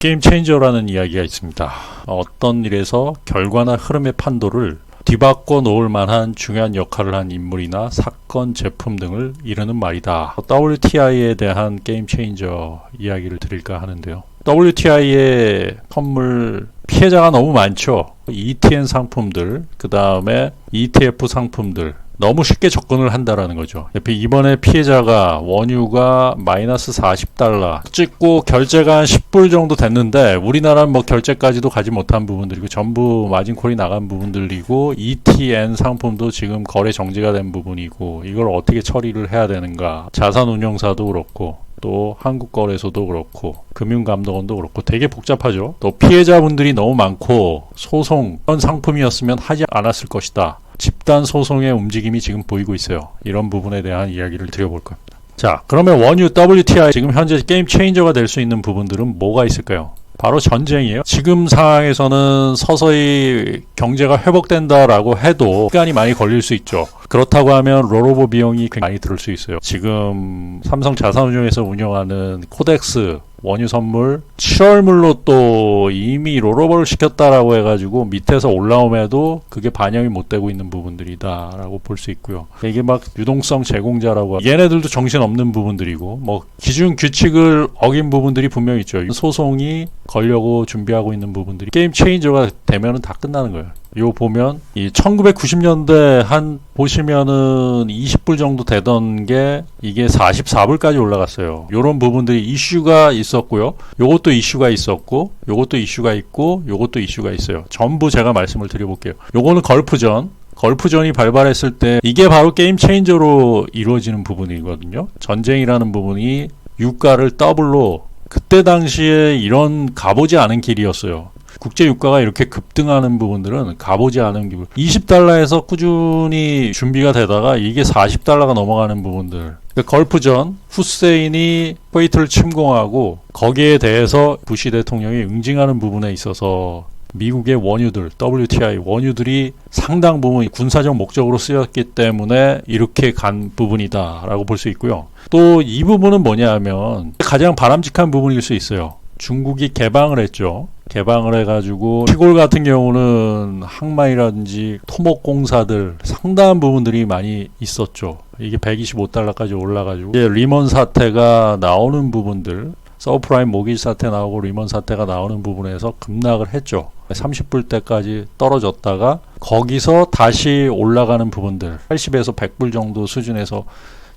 게임 체인저라는 이야기가 있습니다. 어떤 일에서 결과나 흐름의 판도를 뒤바꿔 놓을 만한 중요한 역할을 한 인물이나 사건, 제품 등을 이르는 말이다. WTI에 대한 게임 체인저 이야기를 드릴까 하는데요. WTI의 선물 피해자가 너무 많죠. ETN 상품들, 그 다음에 ETF 상품들 너무 쉽게 접근을 한다라는 거죠. 이번에 피해자가 원유가 마이너스 40달러 찍고 결제가 한 10불 정도 됐는데 우리나라는 뭐 결제까지도 가지 못한 부분들이고 전부 마진콜이 나간 부분들이고 ETN 상품도 지금 거래 정지가 된 부분이고 이걸 어떻게 처리를 해야 되는가. 자산운용사도 그렇고 또 한국거래소도 그렇고 금융감독원도 그렇고 되게 복잡하죠. 또 피해자분들이 너무 많고 소송 이런 상품이었으면 하지 않았을 것이다. 집단 소송의 움직임이 지금 보이고 있어요. 이런 부분에 대한 이야기를 드려볼 겁니다. 자, 그러면 원유 WTI 지금 현재 게임 체인저가 될 수 있는 부분들은 뭐가 있을까요? 바로 전쟁이에요. 지금 상황에서는 서서히 경제가 회복된다라고 해도 시간이 많이 걸릴 수 있죠. 그렇다고 하면 롤오버 비용이 굉장히 많이 들을 수 있어요. 지금 삼성 자산운용에서 운영하는 코덱스 원유 선물 7월물로 또 이미 롤오버를 시켰다라고 해가지고 밑에서 올라옴에도 그게 반영이 못 되고 있는 부분들이다 라고 볼 수 있고요. 이게 막 유동성 제공자라고 얘네들도 정신없는 부분들이고 뭐 기준 규칙을 어긴 부분들이 분명히 있죠. 소송이 걸려고 준비하고 있는 부분들이 게임 체인저가 되면은 다 끝나는 거예요. 요 보면 이 1990년대 한 보시면은 20불 정도 되던 게 이게 44불까지 올라갔어요. 요런 부분들이 이슈가 있었고요. 요것도 이슈가 있었고 요것도 이슈가 있고 요것도 이슈가 있어요. 전부 제가 말씀을 드려볼게요. 요거는 걸프전이 발발했을 때 이게 바로 게임 체인저로 이루어지는 부분이거든요. 전쟁이라는 부분이 유가를 더블로 그때 당시에 이런 가보지 않은 길이었어요. 국제 유가가 이렇게 급등하는 부분들은 가보지 않은 기분. 20달러에서 꾸준히 준비가 되다가 이게 40달러가 넘어가는 부분들. 걸프전 후세인이 쿠웨이트를 침공하고 거기에 대해서 부시 대통령이 응징하는 부분에 있어서 미국의 원유들, WTI 원유들이 상당 부분 군사적 목적으로 쓰였기 때문에 이렇게 간 부분이다 라고 볼 수 있고요. 또 이 부분은 뭐냐 하면 가장 바람직한 부분일 수 있어요. 중국이 개방을 했죠. 개방을 해가지고 시골 같은 경우는 항만이라든지 토목공사들 상당한 부분들이 많이 있었죠. 이게 125달러까지 올라가지고 이제 리먼 사태가 나오는 부분들 서브프라임 모기지 사태 나오고 리먼 사태가 나오는 부분에서 급락을 했죠. 30불대까지 떨어졌다가 거기서 다시 올라가는 부분들 80에서 100불 정도 수준에서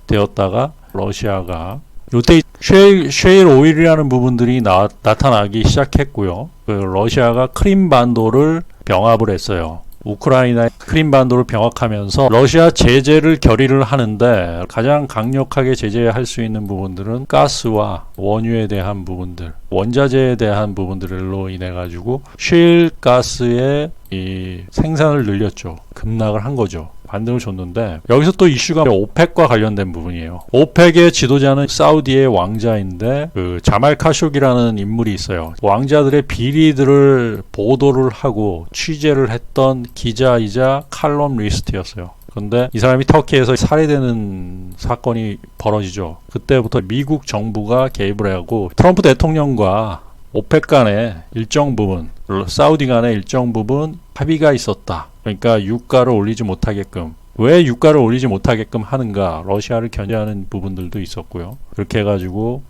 되었다가 러시아가 요때 쉐일 오일이라는 부분들이 나타나기 시작했고요. 러시아가 크림반도를 병합을 했어요. 우크라이나의 크림반도를 병합하면서 러시아 제재를 결의를 하는데 가장 강력하게 제재할 수 있는 부분들은 가스와 원유에 대한 부분들, 원자재에 대한 부분들로 인해 가지고 쉐일 가스의 이 생산을 늘렸죠. 급락을 한 거죠. 반등을 줬는데 여기서 또 이슈가 오펙과 관련된 부분이에요. 오펙의 지도자는 사우디의 왕자인데 그 자말 카쇼기라는 인물이 있어요. 왕자들의 비리들을 보도를 하고 취재를 했던 기자이자 칼럼 리스트였어요. 근데 이 사람이 터키에서 살해되는 사건이 벌어지죠. 그때부터 미국 정부가 개입을 하고 트럼프 대통령과 오펙 간에 일정 부분, 사우디 간에 일정 부분 합의가 있었다. 그러니까 유가를 올리지 못하게끔. 왜 유가를 올리지 못하게끔 하는가? 러시아를 견제하는 부분들도 있었고요. 그렇게 해가지고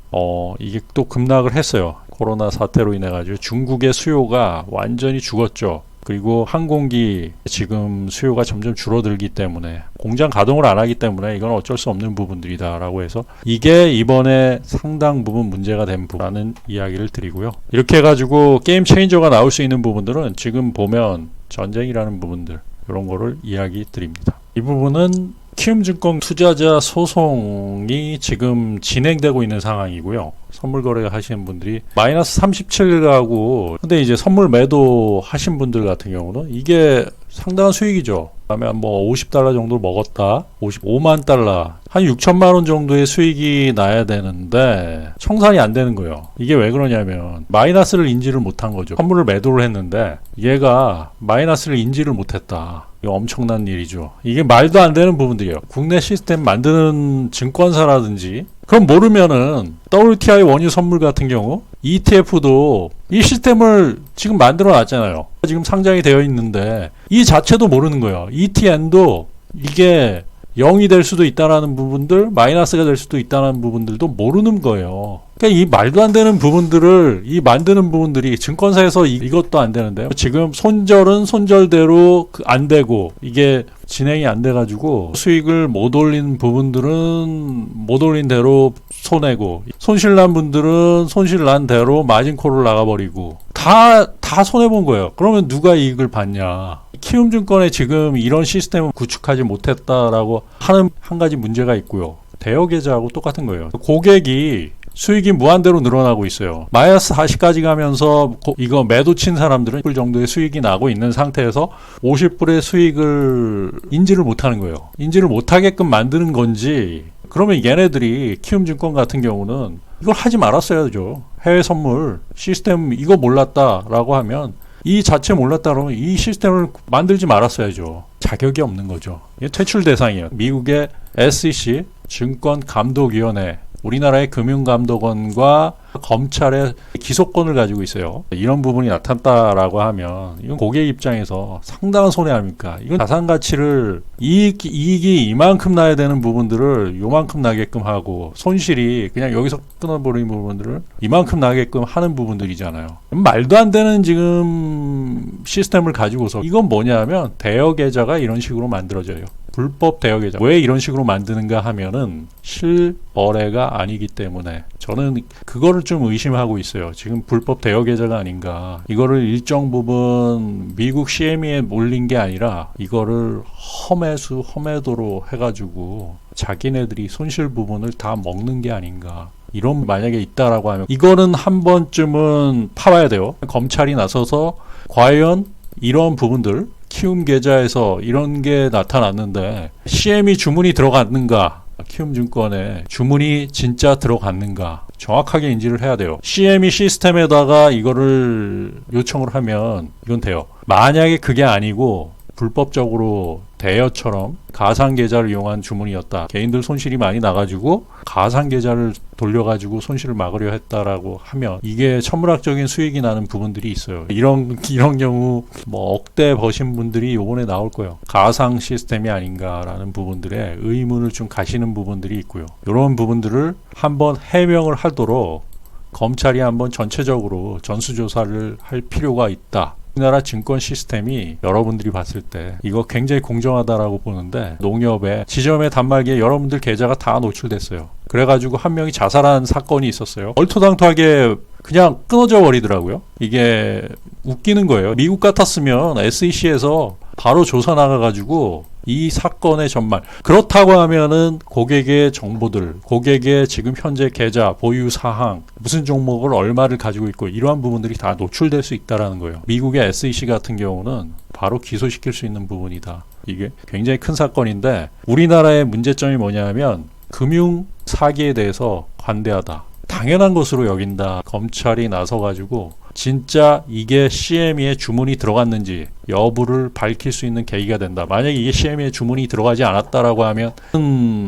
이게 또 급락을 했어요. 코로나 사태로 인해 가지고 중국의 수요가 완전히 죽었죠. 그리고 항공기 지금 수요가 점점 줄어들기 때문에 공장 가동을 안 하기 때문에 이건 어쩔 수 없는 부분들이다 라고 해서 이게 이번에 상당 부분 문제가 된 부분이라는 이야기를 드리고요. 이렇게 해가지고 게임 체인저가 나올 수 있는 부분들은 지금 보면 전쟁이라는 부분들 이런 거를 이야기 드립니다. 이 부분은 키움증권 투자자 소송이 지금 진행되고 있는 상황이고요. 선물 거래 하시는 분들이 마이너스 37가고 근데 이제 선물 매도 하신 분들 같은 경우는 이게 상당한 수익이죠. 그다음에 뭐 50달러 정도 먹었다. 55만 달러. 한 6천만 원 정도의 수익이 나야 되는데 청산이 안 되는 거예요. 이게 왜 그러냐면 마이너스를 인지를 못한 거죠. 선물을 매도를 했는데 얘가 마이너스를 인지를 못했다. 이거 엄청난 일이죠. 이게 말도 안 되는 부분들이에요. 국내 시스템 만드는 증권사라든지 그럼 모르면은 WTI 원유 선물 같은 경우 ETF도 이 시스템을 지금 만들어 놨잖아요. 지금 상장이 되어 있는데 이 자체도 모르는 거예요. ETN도 이게 0이 될 수도 있다라는 부분들, 마이너스가 될 수도 있다는 부분들도 모르는 거예요. 그러니까 이 말도 안 되는 부분들을 이 만드는 부분들이 증권사에서 이것도 안 되는데요. 지금 손절은 손절대로 안 되고 이게 진행이 안 돼가지고 수익을 못 올린 부분들은 못 올린 대로 손해고 손실난 분들은 손실난 대로 마진콜을 나가버리고 다 손해본 거예요. 그러면 누가 이익을 받냐. 키움증권에 지금 이런 시스템을 구축하지 못했다라고 하는 한 가지 문제가 있고요. 대여계좌하고 똑같은 거예요. 고객이 수익이 무한대로 늘어나고 있어요. 마이너스 40까지 가면서 이거 매도 친 사람들은 10불 정도의 수익이 나고 있는 상태에서 50불의 수익을 인지를 못하는 거예요. 인지를 못하게끔 만드는 건지 그러면 얘네들이 키움증권 같은 경우는 이걸 하지 말았어야죠. 해외 선물 시스템 이거 몰랐다라고 하면 이 자체 몰랐다 그러면 이 시스템을 만들지 말았어야죠. 자격이 없는 거죠. 이게 퇴출 대상이에요. 미국의 SEC 증권감독위원회 우리나라의 금융감독원과 검찰의 기소권을 가지고 있어요. 이런 부분이 나타났다라고 하면 이건 고객 입장에서 상당한 손해 아닙니까? 이건 자산 가치를 이익이 이만큼 나야 되는 부분들을 요만큼 나게끔 하고 손실이 그냥 여기서 끊어버린 부분들을 이만큼 나게끔 하는 부분들이잖아요. 말도 안 되는 지금 시스템을 가지고서 이건 뭐냐면 대여계좌가 이런 식으로 만들어져요. 불법 대여계좌. 왜 이런 식으로 만드는가 하면은 실거래가 아니기 때문에 저는 그거를 좀 의심하고 있어요. 지금 불법 대여계좌가 아닌가. 이거를 일정 부분 미국 CME에 몰린 게 아니라 이거를 험해도로 해가지고 자기네들이 손실 부분을 다 먹는 게 아닌가. 이런 만약에 있다라고 하면 이거는 한 번쯤은 파봐야 돼요. 검찰이 나서서 과연 이런 부분들 키움 계좌에서 이런 게 나타났는데 CME 주문이 들어갔는가 키움증권에 주문이 진짜 들어갔는가 정확하게 인지를 해야 돼요. CME 시스템에다가 이거를 요청을 하면 이건 돼요. 만약에 그게 아니고 불법적으로 대여처럼 가상계좌를 이용한 주문이었다. 개인들 손실이 많이 나가지고 가상계좌를 돌려가지고 손실을 막으려 했다라고 하면 이게 천문학적인 수익이 나는 부분들이 있어요. 이런 경우 뭐 억대 버신 분들이 요번에 나올 거예요. 가상 시스템이 아닌가라는 부분들에 의문을 좀 가시는 부분들이 있고요. 이런 부분들을 한번 해명을 하도록 검찰이 한번 전체적으로 전수조사를 할 필요가 있다. 우리나라 증권 시스템이 여러분들이 봤을 때 이거 굉장히 공정하다라고 보는데 농협의 지점의 단말기에 여러분들 계좌가 다 노출됐어요. 그래가지고 한 명이 자살한 사건이 있었어요. 얼토당토하게 그냥 끊어져 버리더라고요. 이게 웃기는 거예요. 미국 같았으면 SEC에서 바로 조사 나가가지고 이 사건의 전말 그렇다고 하면은 고객의 정보들 고객의 지금 현재 계좌 보유 사항 무슨 종목을 얼마를 가지고 있고 이러한 부분들이 다 노출될 수 있다라는 거예요. 미국의 SEC 같은 경우는 바로 기소시킬 수 있는 부분이다. 이게 굉장히 큰 사건인데 우리나라의 문제점이 뭐냐면 금융 사기에 대해서 관대하다. 당연한 것으로 여긴다. 검찰이 나서가지고 진짜 이게 CME에 주문이 들어갔는지 여부를 밝힐 수 있는 계기가 된다. 만약에 이게 CME에 주문이 들어가지 않았다라고 하면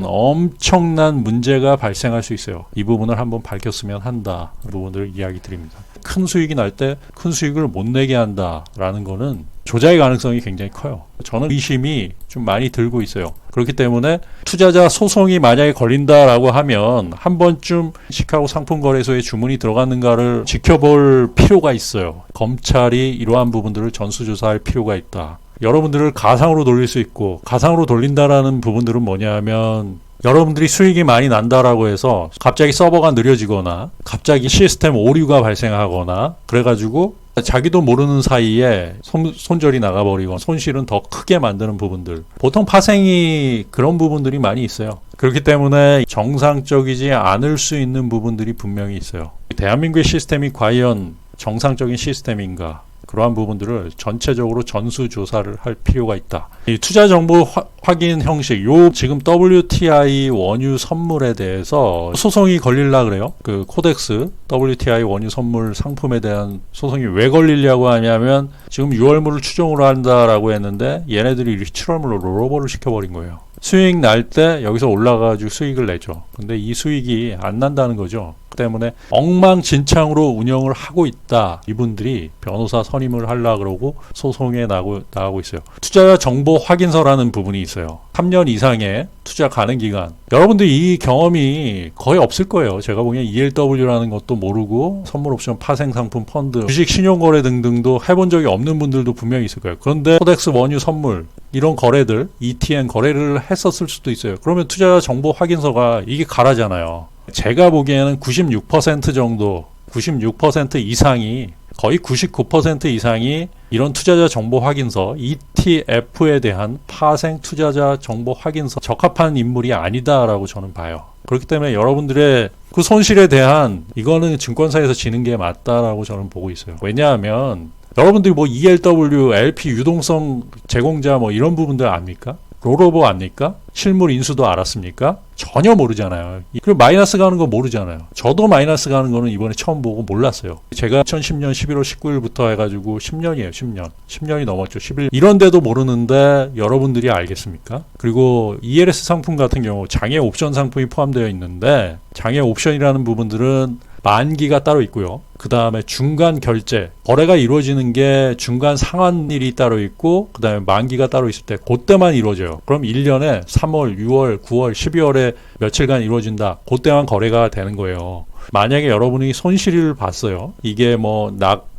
엄청난 문제가 발생할 수 있어요. 이 부분을 한번 밝혔으면 한다. 부분들을 이야기 드립니다. 큰 수익이 날 때 큰 수익을 못 내게 한다라는 거는 조작의 가능성이 굉장히 커요. 저는 의심이 좀 많이 들고 있어요. 그렇기 때문에 투자자 소송이 만약에 걸린다라고 하면 한 번쯤 시카고 상품거래소에 주문이 들어갔는가를 지켜볼 필요가 있어요. 검찰이 이러한 부분들을 전수조사할 필요가 있다. 여러분들을 가상으로 돌릴 수 있고 가상으로 돌린다라는 부분들은 뭐냐면 여러분들이 수익이 많이 난다라고 해서 갑자기 서버가 느려지거나 갑자기 시스템 오류가 발생하거나 그래가지고 자기도 모르는 사이에 손절이 나가버리고 손실은 더 크게 만드는 부분들 보통 파생이 그런 부분들이 많이 있어요. 그렇기 때문에 정상적이지 않을 수 있는 부분들이 분명히 있어요. 대한민국의 시스템이 과연 정상적인 시스템인가 그러한 부분들을 전체적으로 전수조사를 할 필요가 있다. 이 투자 정보 확인 형식, 요 지금 WTI 원유 선물에 대해서 소송이 걸릴라 그래요. 그 코덱스 WTI 원유 선물 상품에 대한 소송이 왜 걸리려고 하냐면 지금 6월물을 추정으로 한다라고 했는데 얘네들이 7월물로 롤오버를 시켜버린 거예요. 수익 날 때 여기서 올라가가지고 수익을 내죠. 근데 이 수익이 안 난다는 거죠. 때문에 엉망진창으로 운영을 하고 있다. 이분들이 변호사 선임을 하려고 그러고 소송에 나가고 있어요. 투자자 정보 확인서라는 부분이 있어요. 3년 이상의 투자 가능 기간. 여러분들이 이 경험이 거의 없을 거예요. 제가 보기엔 ELW라는 것도 모르고 선물옵션 파생상품 펀드, 주식 신용거래 등등도 해본 적이 없는 분들도 분명히 있을 거예요. 그런데 코덱스 원유 선물 이런 거래들, ETN 거래를 했었을 수도 있어요. 그러면 투자자 정보 확인서가 이게 가라잖아요. 제가 보기에는 96% 정도, 96% 이상이, 거의 99% 이상이 이런 투자자 정보 확인서, ETF에 대한 파생 투자자 정보 확인서 적합한 인물이 아니다라고 저는 봐요. 그렇기 때문에 여러분들의 그 손실에 대한 이거는 증권사에서 지는 게 맞다라고 저는 보고 있어요. 왜냐하면 여러분들이 뭐 ELW, LP 유동성 제공자 뭐 이런 부분들 압니까? 롤오버 압니까? 실물 인수도 알았습니까? 전혀 모르잖아요. 그리고 마이너스 가는 거 모르잖아요. 저도 마이너스 가는 거는 이번에 처음 보고 몰랐어요. 제가 2010년 11월 19일부터 해가지고 10년이에요. 10년. 10년이 넘었죠. 11. 이런데도 모르는데 여러분들이 알겠습니까? 그리고 ELS 상품 같은 경우 장애 옵션 상품이 포함되어 있는데 장애 옵션이라는 부분들은 만기가 따로 있고요. 그 다음에 중간 결제, 거래가 이루어지는 게 중간 상환일이 따로 있고 그 다음에 만기가 따로 있을 때 그때만 이루어져요. 그럼 1년에 3월, 6월, 9월, 12월에 며칠간 이루어진다. 그때만 거래가 되는 거예요. 만약에 여러분이 손실을 봤어요. 이게 뭐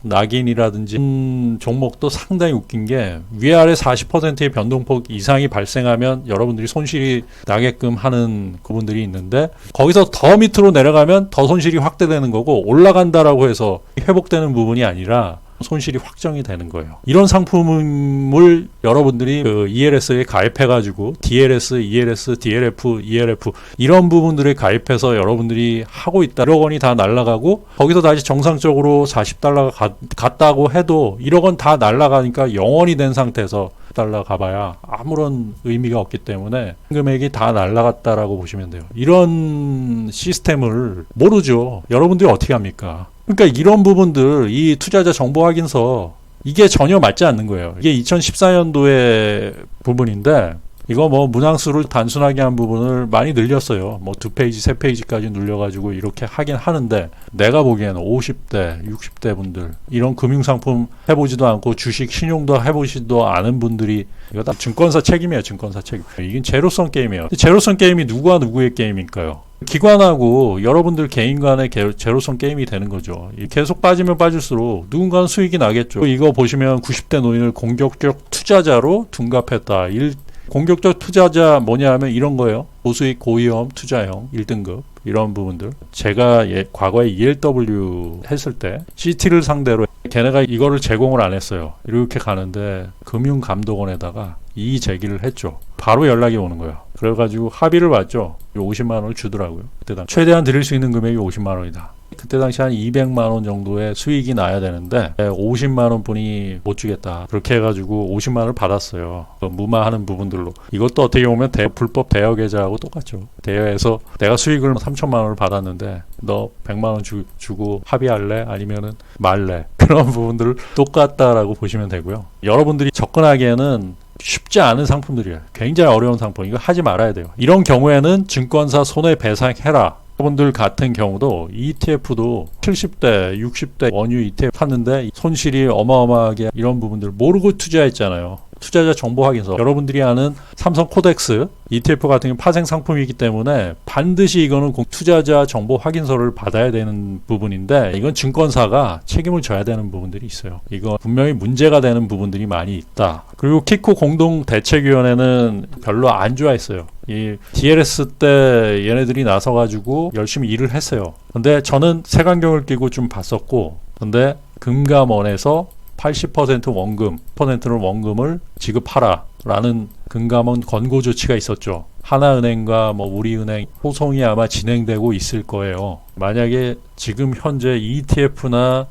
낙인이라든지 종목도 상당히 웃긴 게 위아래 40%의 변동폭 이상이 발생하면 여러분들이 손실이 나게끔 하는 부분들이 있는데 거기서 더 밑으로 내려가면 더 손실이 확대되는 거고 올라간다라고 해서 회복되는 부분이 아니라 손실이 확정이 되는 거예요. 이런 상품을 여러분들이 그 ELS에 가입해가지고 DLS, ELS, DLF, ELF 이런 부분들에 가입해서 여러분들이 하고 있다. 1억 원이 다 날아가고 거기서 다시 정상적으로 40달러가 갔다고 해도 1억 원 다 날아가니까 0원이 된 상태에서 달러 가봐야 아무런 의미가 없기 때문에 금액이 다 날아갔다라고 보시면 돼요. 이런 시스템을 모르죠. 여러분들이 어떻게 합니까? 그러니까 이런 부분들, 이 투자자 정보 확인서 이게 전혀 맞지 않는 거예요. 이게 2014년도의 부분인데 이거 뭐 문항수를 단순하게 한 부분을 많이 늘렸어요. 뭐 2페이지, 3페이지까지 늘려가지고 이렇게 하긴 하는데 내가 보기에는 50대, 60대 분들 이런 금융상품 해보지도 않고 주식, 신용도 해보지도 않은 분들이 이거 다 증권사 책임이에요. 증권사 책임. 이게 제로섬 게임이에요. 제로섬 게임이 누구와 누구의 게임일까요? 기관하고 여러분들 개인 간의 제로섬 게임이 되는 거죠. 계속 빠지면 빠질수록 누군가는 수익이 나겠죠. 이거 보시면 90대 노인을 공격적 투자자로 둔갑했다. 공격적 투자자 뭐냐 하면 이런 거예요. 고수익 고위험 투자형 1등급 이런 부분들. 제가 과거에 ELW 했을 때 CT를 상대로 걔네가 이거를 제공을 안 했어요. 이렇게 가는데 금융감독원에다가 이의 제기를 했죠. 바로 연락이 오는 거예요. 그래가지고 합의를 봤죠. 50만 원을 주더라고요. 그때 최대한 드릴 수 있는 금액이 50만 원이다. 그때 당시 한 200만 원 정도의 수익이 나야 되는데 50만 원 분이 못 주겠다. 그렇게 해가지고 50만 원을 받았어요. 무마하는 부분들로. 이것도 어떻게 보면 불법 대여 계좌하고 똑같죠. 대여해서 내가 수익을 3천만 원을 받았는데 너 100만 원 주고 합의할래? 아니면은 말래? 그런 부분들을 똑같다라고 보시면 되고요. 여러분들이 접근하기에는 쉽지 않은 상품들이에요. 굉장히 어려운 상품. 이거 하지 말아야 돼요. 이런 경우에는 증권사 손해배상해라. 여러분들 같은 경우도 ETF도 70대, 60대 원유 ETF 샀는데 손실이 어마어마하게 이런 부분들 모르고 투자했잖아요. 투자자 정보 확인서. 여러분들이 아는 삼성 코덱스 ETF 같은 경우 파생 상품이기 때문에 반드시 이거는 투자자 정보 확인서를 받아야 되는 부분인데 이건 증권사가 책임을 져야 되는 부분들이 있어요. 이거 분명히 문제가 되는 부분들이 많이 있다. 그리고 키코 공동대책위원회는 별로 안 좋아했어요. 이 DLS 때 얘네들이 나서가지고 열심히 일을 했어요. 근데 저는 색안경을 끼고 좀 봤었고 근데 금감원에서 80% 원금, 10%를 원금을 지급하라 라는 금감원 권고 조치가 있었죠. 하나은행과 뭐 우리은행 소송이 아마 진행되고 있을 거예요. 만약에 지금 현재 ETF나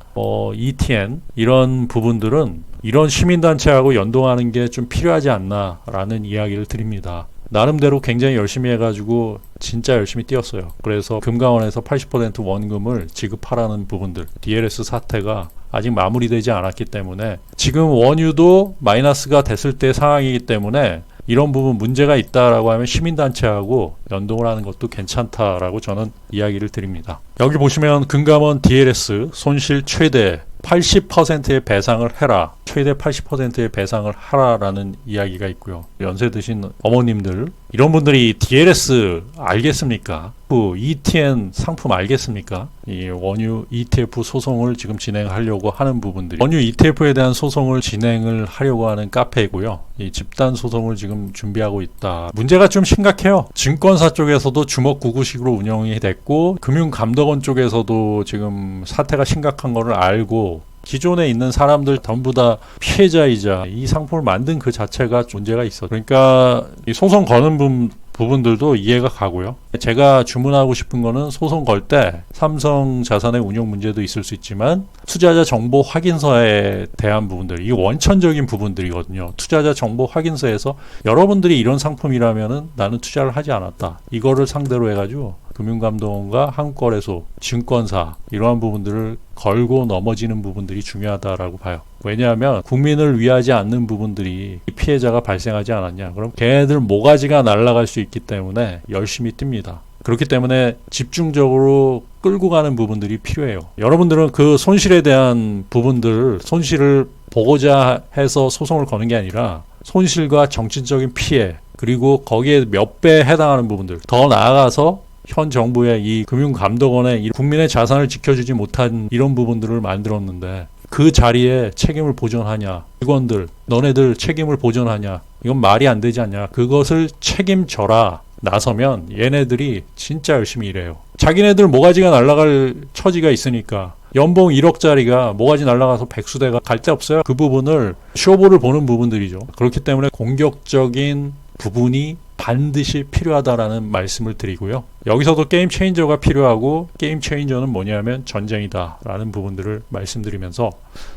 ETN 이런 부분들은 이런 시민단체하고 연동하는 게 좀 필요하지 않나 라는 이야기를 드립니다. 나름대로 굉장히 열심히 해가지고 진짜 열심히 뛰었어요. 그래서 금감원에서 80% 원금을 지급하라는 부분들, DLS 사태가 아직 마무리되지 않았기 때문에 지금 원유도 마이너스가 됐을 때 상황이기 때문에 이런 부분 문제가 있다라고 하면 시민단체하고 연동을 하는 것도 괜찮다라고 저는 이야기를 드립니다. 여기 보시면 금감원 DLS 손실 최대 80%의 배상을 해라. 최대 80%의 배상을 하라라는 이야기가 있고요. 연세 드신 어머님들, 이런 분들이 DLS 알겠습니까? ETN 상품 알겠습니까? 이 원유 ETF 소송을 지금 진행하려고 하는 부분들이, 원유 ETF에 대한 소송을 진행을 하려고 하는 카페이고요. 이 집단 소송을 지금 준비하고 있다. 문제가 좀 심각해요. 증권사 쪽에서도 주먹구구식으로 운영이 됐고, 금융감독원 쪽에서도 지금 사태가 심각한 거를 알고, 기존에 있는 사람들 전부 다 피해자이자 이 상품을 만든 그 자체가 문제가 있어. 그러니까 이 소송 거는 부분들도 이해가 가고요. 제가 주문하고 싶은 거는 소송 걸 때 삼성자산의 운용 문제도 있을 수 있지만 투자자 정보 확인서에 대한 부분들, 이게 원천적인 부분들이거든요. 투자자 정보 확인서에서 여러분들이 이런 상품이라면은 나는 투자를 하지 않았다, 이거를 상대로 해가지고 금융감독원과 한국거래소, 증권사 이러한 부분들을 걸고 넘어지는 부분들이 중요하다라고 봐요. 왜냐하면 국민을 위하지 않는 부분들이 피해자가 발생하지 않았냐, 그럼 걔네들 모가지가 날아갈 수 있기 때문에 열심히 뜁니다. 그렇기 때문에 집중적으로 끌고 가는 부분들이 필요해요. 여러분들은 그 손실에 대한 부분들, 손실을 보고자 해서 소송을 거는 게 아니라 손실과 정치적인 피해, 그리고 거기에 몇 배에 해당하는 부분들, 더 나아가서 현 정부의 이 금융감독원의 이 국민의 자산을 지켜주지 못한 이런 부분들을 만들었는데 그 자리에 책임을 보전하냐, 직원들 너네들 책임을 보전하냐, 이건 말이 안 되지 않냐. 그것을 책임져라 나서면 얘네들이 진짜 열심히 일해요. 자기네들 모가지가 날아갈 처지가 있으니까 연봉 1억짜리가 모가지 날아가서 백수대가 갈 데 없어요. 그 부분을 쇼부를 보는 부분들이죠. 그렇기 때문에 공격적인 부분이 반드시 필요하다라는 말씀을 드리고요. 여기서도 게임 체인저가 필요하고, 게임 체인저는 뭐냐면 전쟁이다 라는 부분들을 말씀드리면서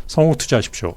성공 투자하십시오.